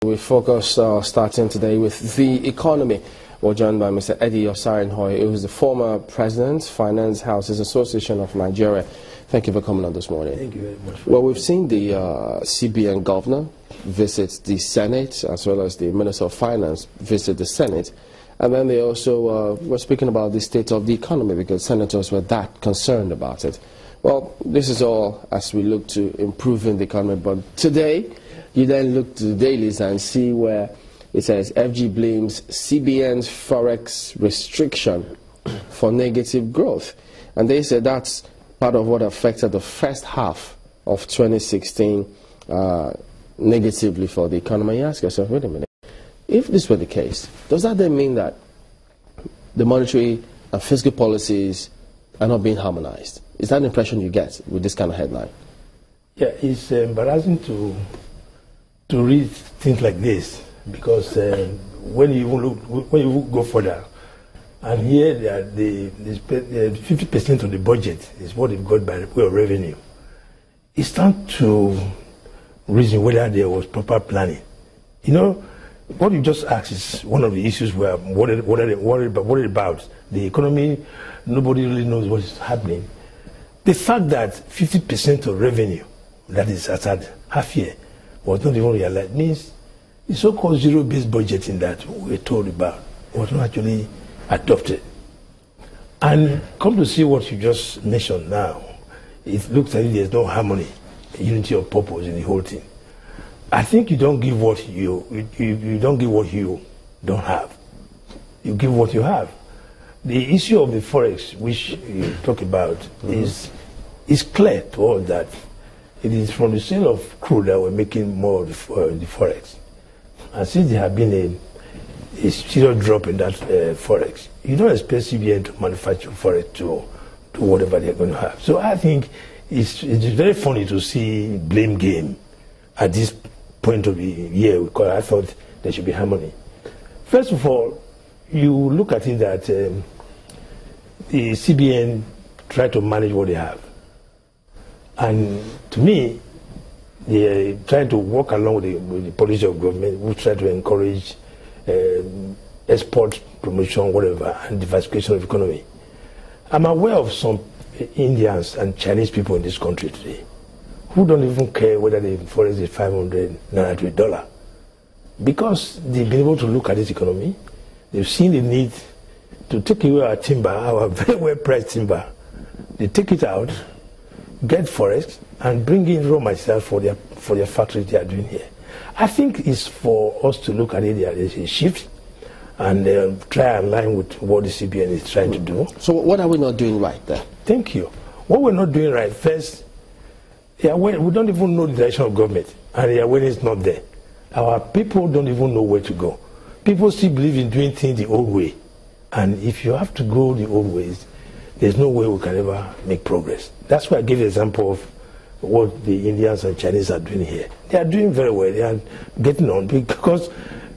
We focus starting today with the economy. We're joined by Mr. Osarenkhoe, who is the former president, Finance Houses Association of Nigeria. Thank you for coming on this morning. Thank you very much. Well, we've seen the CBN governor visit the Senate, as well as the Minister of Finance visit the Senate. And then they also were speaking about the state of the economy because senators were that concerned about it. Well, this is all as we look to improving the economy. But today, you then look to the dailies and see where it says FG blames CBN's forex restriction for negative growth. And they said that's part of what affected the first half of 2016 negatively for the economy. You ask yourself, wait a minute, if this were the case, does that then mean that the monetary and fiscal policies are not being harmonized? Is that an impression you get with this kind of headline? Yeah, it's embarrassing to read things like this because when you go further and here the 50% of the budget is what they've got by way of revenue, it's time to reason whether there was proper planning. You know, what you just asked is one of the issues we're worried about. The economy, nobody really knows what is happening. The fact that 50% of revenue, that is at half year, was not even realized means the so-called zero-based budgeting that we're told about was not actually adopted. And come to see what you just mentioned now, it looks like there's no harmony, unity of purpose in the whole thing. I think you don't give what you don't give what you don't have. You give what you have. The issue of the forex, which you talk about, is clear to all that. It is from the sale of crude that we're making more of the forex. And since there have been a serious drop in that forex, you don't expect CBN to manufacture forex to whatever they're going to have. So I think it's very funny to see blame game at this point of the year because I thought there should be harmony. First of all, you look at it that the CBN try to manage what they have. And to me, they are trying to work along with the policy of government, which try to encourage export, promotion, whatever, and diversification of economy. I'm aware of some Indians and Chinese people in this country today who don't even care whether the forex is 500 naira to $1. Because they've been able to look at this economy, they've seen the need to take away our timber, our very well-priced timber. They take it out, get forex, and bring in raw materials for their factories they are doing here. I think it's for us to look at it as a shift and try and align with what the CBN is trying to do. So what are we not doing right there? Thank you. What we're not doing right, first, we don't even know the direction of government, and the awareness is not there. Our people don't even know where to go. People still believe in doing things the old way. And if you have to go the old ways, there's no way we can ever make progress. That's why I gave the example of what the Indians and Chinese are doing here. They are doing very well. They are getting on because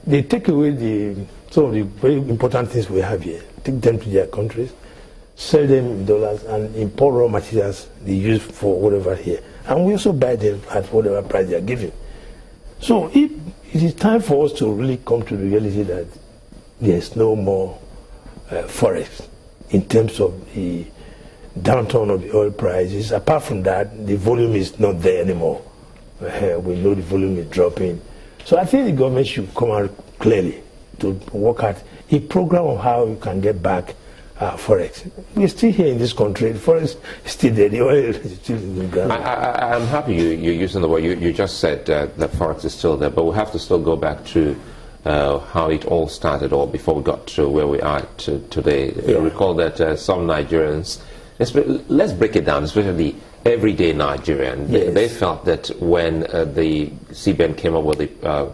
they take away some of the very important things we have here, take them to their countries, sell them in dollars, and import raw materials they use for whatever here. And we also buy them at whatever price they are giving. So it is time for us to really come to the reality that there's no more forex in terms of the downturn of the oil prices. Apart from that, the volume is not there anymore. We know the volume is dropping. So I think the government should come out clearly to work out a program of how you can get back forex. We're still here in this country. The forex is still there. The oil is still in the ground. I'm happy you're using the word. You just said that forex is still there, but we have to still go back to how it all started, or before we got to where we are today. Yeah. Recall that some Nigerians, let's break it down, especially the everyday Nigerian. Yes. They felt that when the CBN came up with the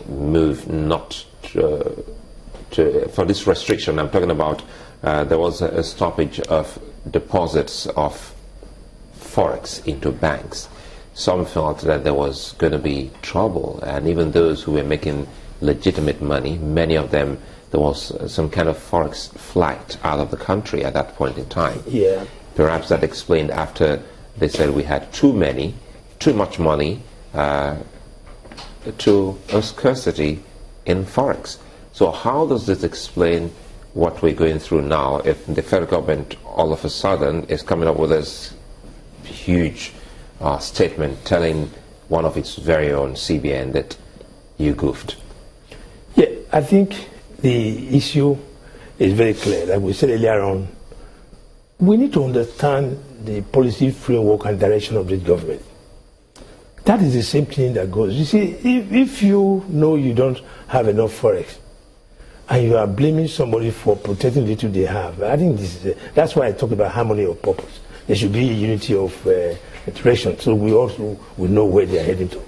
move not for this restriction, I'm talking about there was a stoppage of deposits of forex into banks. Some felt that there was going to be trouble, and even those who were making legitimate money, many of them, there was some kind of forex flight out of the country at that point in time. Yeah. Perhaps that explained after they said we had too much money to a scarcity in forex. So how does this explain what we're going through now if the federal government all of a sudden is coming up with this huge statement telling one of its very own CBN that you goofed? Yeah, I think the issue is very clear. Like we said earlier on, we need to understand the policy framework and direction of this government. That is the same thing that goes. You see, if you know you don't have enough forex and you are blaming somebody for protecting the little they have, I think that's why I talk about harmony of purpose. There should be unity of direction, so we also will know where they are heading to.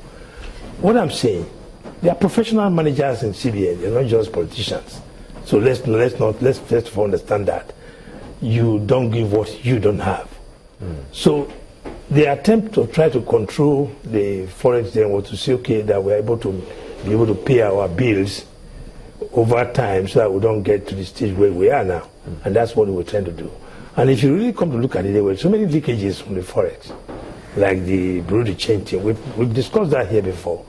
What I'm saying, they are professional managers in CBN. They're not just politicians. So let's first of all understand that you don't give what you don't have. So the attempt to try to control the forex then was to say, okay, that we're able to be able to pay our bills over time so that we don't get to the stage where we are now. And that's what we're trying to do. And if you really come to look at it, there were so many leakages from the forex, like the Bureau de Change thing. We've discussed that here before.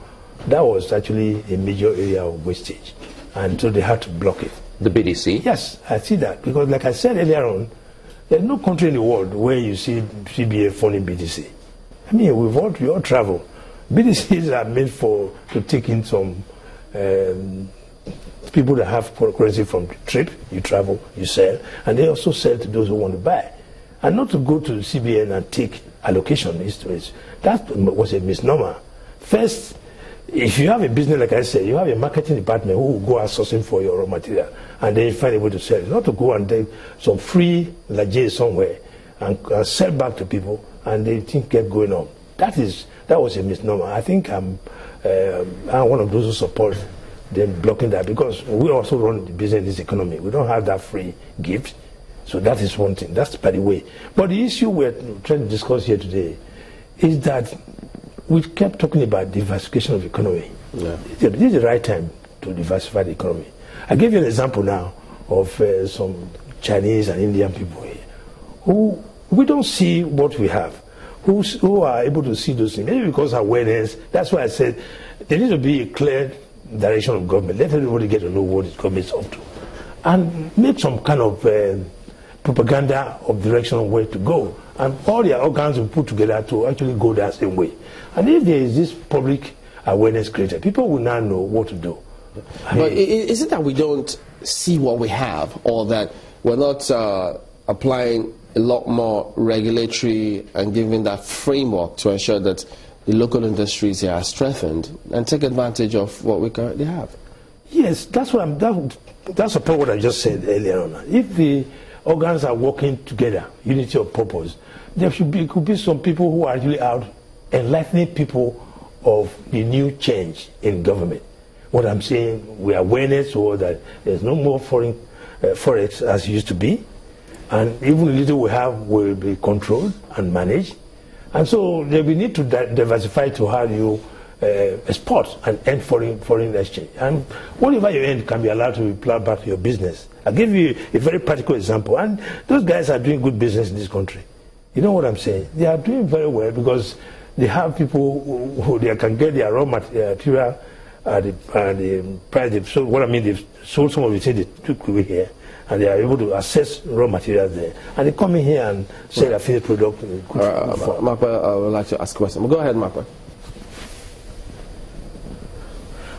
That was actually a major area of wastage. And so they had to block it. The BDC? Yes, I see that. Because like I said earlier on, there's no country in the world where you see CBA funding BDC. I mean, we all travel. BDCs are made to take in some people that have currency from the trip. You travel, you sell, and they also sell to those who want to buy. And not to go to the CBN and take allocation. That was a misnomer. First, if you have a business, like I said, you have a marketing department who will go out sourcing for your raw material, and then you find a way to sell it. Not to go and take some free laje somewhere and sell back to people, and they think get going on. That was a misnomer. I think I'm one of those who support them blocking that, because we also run the business in this economy. We don't have that free gift. So that is one thing. That's by the way. But the issue we're trying to discuss here today is that we kept talking about diversification of the economy. Yeah. This is the right time to diversify the economy. I gave you an example now of some Chinese and Indian people here who we don't see what we have, who are able to see those things. Maybe because of awareness. That's why I said there needs to be a clear direction of government. Let everybody get to know what the government is up to, and make some kind of propaganda of direction of where to go. And all their organs will put together to actually go that same way. And if there is this public awareness created, people will now know what to do. But is it that we don't see what we have, or that we're not applying a lot more regulatory and giving that framework to ensure that the local industries here are strengthened and take advantage of what we currently have? Yes, that's what that's about what I just said earlier on. If the organs are working together, unity of purpose, there could be some people who are actually out enlightening people of the new change in government. What I'm saying, we are awareness so that there's no more forex as it used to be, and even the little we have will be controlled and managed. And so there we need to diversify to how you export and earn foreign exchange. And whatever you earn can be allowed to be plowed back to your business. I'll give you a very practical example. And those guys are doing good business in this country. You know what I'm saying? They are doing very well because they have people who they can get their raw material at the price. So what I mean, they've sold some of the things they took away here, and they are able to access raw materials there. And they come in here and sell their finished product. Makwe, I would like to ask a question. Go ahead, Makwe.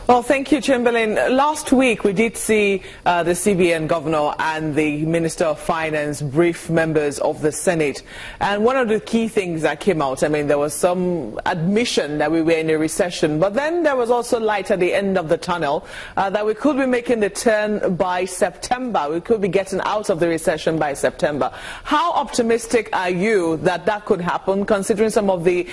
Well, thank you, Chamberlain. Last week, we did see the CBN governor and the Minister of Finance brief members of the Senate. And one of the key things that came out, I mean, there was some admission that we were in a recession, but then there was also light at the end of the tunnel that we could be making the turn by September. We could be getting out of the recession by September. How optimistic are you that that could happen, considering some of the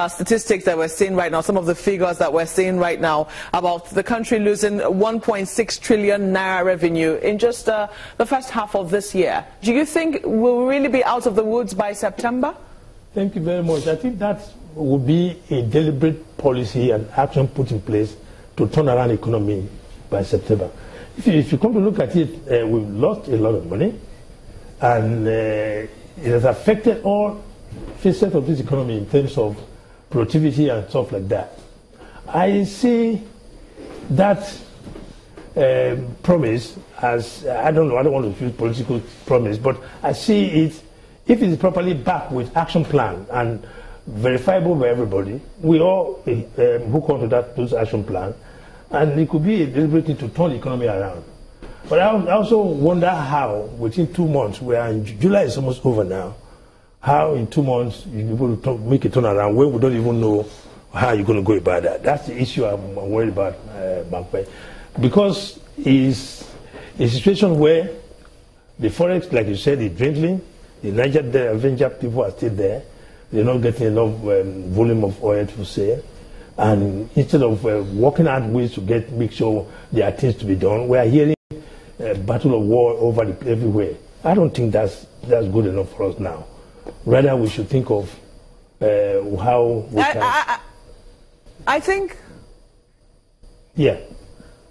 statistics that we're seeing right now, some of the figures that we're seeing right now about the country losing 1.6 trillion naira revenue in just the first half of this year? Do you think we'll really be out of the woods by September? Thank you very much. I think that would be a deliberate policy and action put in place to turn around the economy by September. If you come to look at it, we've lost a lot of money, and it has affected all facets of this economy in terms of productivity and stuff like that. I see that promise as, I don't know, I don't want to use political promise, but I see it, if it is properly backed with action plan and verifiable by everybody, we all hook onto those action plan, and it could be a deliberate thing to turn the economy around. But I also wonder how, within 2 months, July is almost over now, how in 2 months you're able to make a turnaround when we don't even know how you're going to go about that. That's the issue I'm worried about, Bankwe. Because it's a situation where the forex, like you said, is dwindling. The Niger Avenger people are still there. They're not getting enough volume of oil to sell. And instead of working out ways to make sure there are things to be done, we are hearing a battle of war over everywhere. I don't think that's good enough for us now. Rather, we should think of how we can... I think... Yeah.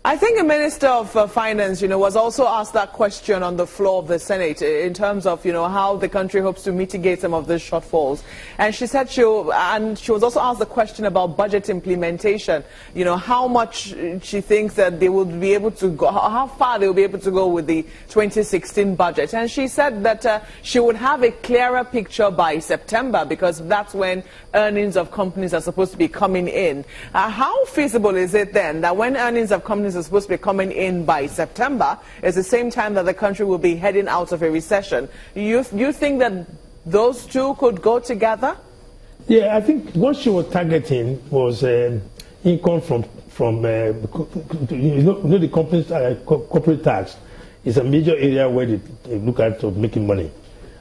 I think the Minister of Finance, was also asked that question on the floor of the Senate in terms of, how the country hopes to mitigate some of the shortfalls. And she said she was also asked the question about budget implementation, how much she thinks that they will be able to go, how far they will be able to go with the 2016 budget. And she said that she would have a clearer picture by September, because that's when earnings of companies are supposed to be coming in. How feasible is it then that when earnings of companies are supposed to be coming in by September, is the same time that the country will be heading out of a recession? You think that those two could go together? Yeah, I think what she was targeting was income from the company's corporate tax is a major area where they look at making money.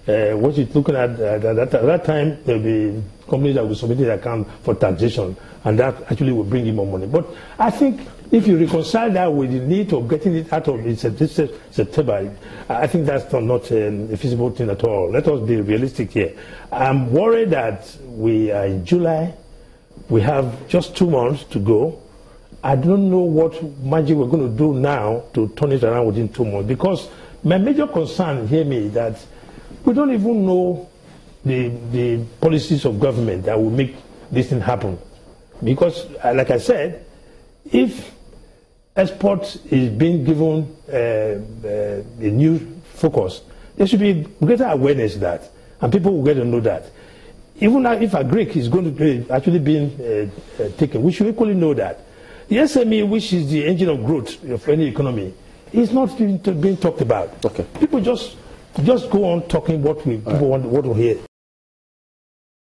What she's looking at that time, there will be companies that will submit their account for taxation, and that actually will bring in more money. But I think if you reconcile that with the need of getting it out of September, I think that's not a feasible thing at all. Let us be realistic here. I'm worried that we are in July. We have just 2 months to go. I don't know what magic we're going to do now to turn it around within 2 months, because my major concern, hear me, is that we don't even know the policies of government that will make this thing happen. Because, like I said, if export is being given a new focus, there should be greater awareness of that, and people will get to know that. Even if a Greek is going to be actually being taken, we should equally know that. The SME, which is the engine of growth of any economy, is not being talked about. Okay. People just go on talking what people want to hear.